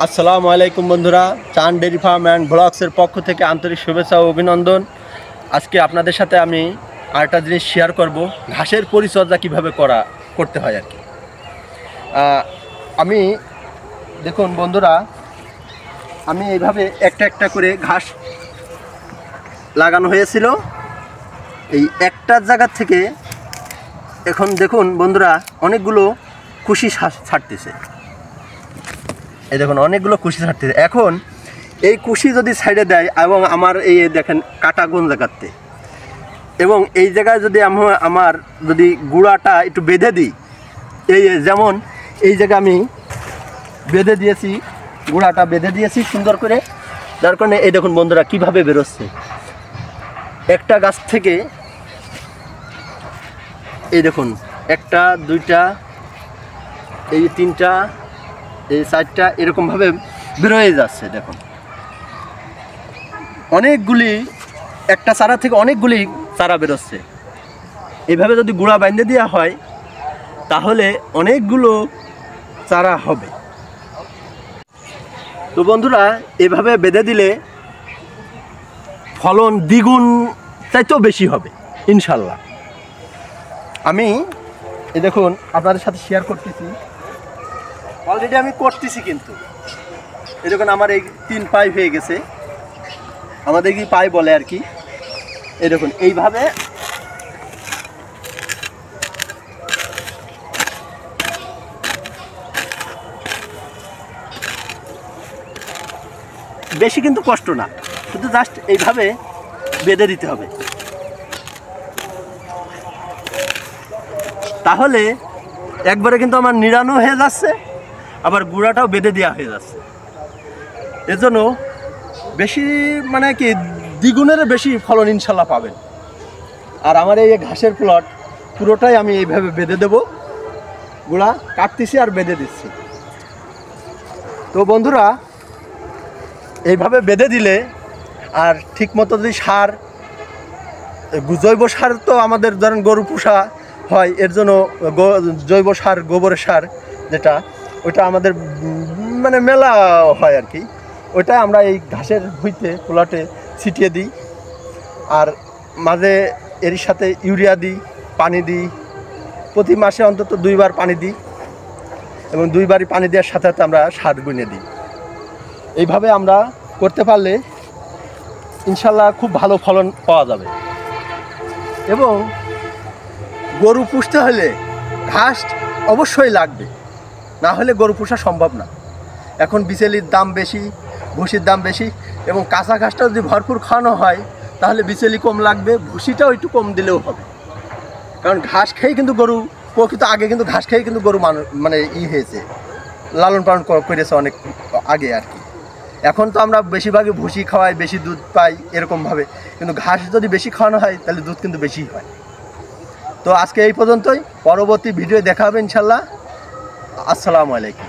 আসসালামু আলাইকুম বন্ধুরা, চান ডেইরি ফার্ম অ্যান্ড ব্লগসের পক্ষ থেকে আন্তরিক শুভেচ্ছা ও অভিনন্দন। আজকে আপনাদের সাথে আমি আরেকটা জিনিস শেয়ার করব, ঘাসের পরিচর্যা কীভাবে করতে হয় আর কি। আমি দেখুন বন্ধুরা, আমি এইভাবে একটা একটা করে ঘাস লাগানো হয়েছিল। এই একটা জায়গা থেকে এখন দেখুন বন্ধুরা, অনেকগুলো কুশি ছাড়তেছে। এই দেখুন অনেকগুলো কুশি ছাড়তেছে। এখন এই কুশি যদি সাইডে দেয় এবং আমার এই দেখেন কাটা কোন জায়গাতে, এবং এই জায়গায় যদি আমার যদি গুঁড়াটা একটু বেঁধে দিই, এই যেমন এই জায়গায় আমি বেঁধে দিয়েছি, গুঁড়াটা বেঁধে দিয়েছি সুন্দর করে, যার কারণে এই দেখুন বন্ধুরা কীভাবে বেরোচ্ছে একটা গাছ থেকে। এই দেখুন একটা, দুইটা, এই তিনটা, এই চারটা, এরকমভাবে বেরোয় যাচ্ছে। দেখুন অনেকগুলি, একটা চারা থেকে অনেকগুলি চারা বেরোচ্ছে। এইভাবে যদি গুঁড়া বাইন্ধে দেওয়া হয় তাহলে অনেকগুলো চারা হবে। তো বন্ধুরা, এভাবে বেঁধে দিলে ফলন দ্বিগুণ চাইতেও বেশি হবে ইনশাল্লাহ। আমি এই দেখুন আপনাদের সাথে শেয়ার করতেছি, অলরেডি আমি করতেছি, কিন্তু এই দেখুন আমার এই 3 পাই হয়ে গেছে, আমাদের কি পাই বলে আর কি। এই দেখুন এইভাবে বেশি কিন্তু কষ্ট না, শুধু জাস্ট এইভাবে বেঁধে দিতে হবে, তাহলে একবারে কিন্তু আমার নিড়ানো হয়ে যাচ্ছে, আবার গুঁড়াটাও বেঁধে দেওয়া হয়ে যাচ্ছে। এর জন্য বেশি মানে কি দ্বিগুণের বেশি ফলন ইনশাল্লাহ পাবেন। আর আমার এই ঘাসের প্লট পুরোটাই আমি এইভাবে বেঁধে দেব, গুঁড়া কাটতেছি আর বেঁধে দিচ্ছি। তো বন্ধুরা, এইভাবে বেঁধে দিলে আর ঠিক মতো যদি সার, জৈব সার তো আমাদের ধরেন গরু পোষা হয়, এর জন্য জৈব সার, গোবরের সার যেটা, ওইটা আমাদের মানে মেলা হয় আর কি। ওইটা আমরা এই ঘাসের ভুঁইতে প্লটে ছিটিয়ে দিই, আর মাঝে এর সাথে ইউরিয়া দিই, পানি দিই, প্রতি মাসে অন্তত 2 বার পানি দিই, এবং 2 বারই পানি দেওয়ার সাথে সাথে আমরা সার গুনে দিই। এইভাবে আমরা করতে পারলে ইনশাল্লাহ খুব ভালো ফলন পাওয়া যাবে। এবং গরু পুষতে হলে ঘাস অবশ্যই লাগবে, না হলে গরু পোষা সম্ভব না। এখন বিচেলির দাম বেশি, ভুসির দাম বেশি, এবং কাঁচা ঘাসটা যদি ভরপুর খাওয়ানো হয় তাহলে বিচেলি কম লাগবে, ভুসিটাও একটু কম দিলেও হবে। কারণ ঘাস খেয়েই কিন্তু গরু প্রকৃত, আগে কিন্তু ঘাস খেয়েই কিন্তু গরু মানে হয়েছে, লালন পালন করেছে অনেক আগে আর কি। এখন তো আমরা বেশিরভাগই ভুসি খাওয়াই, বেশি দুধ পাই এরকমভাবে, কিন্তু ঘাস যদি বেশি খাওয়ানো হয় তাহলে দুধ কিন্তু বেশি হয়। তো আজকে এই পর্যন্তই, পরবর্তী ভিডিও দেখা হবে ইনশাল্লাহ। আসসালামু আলাইকুম।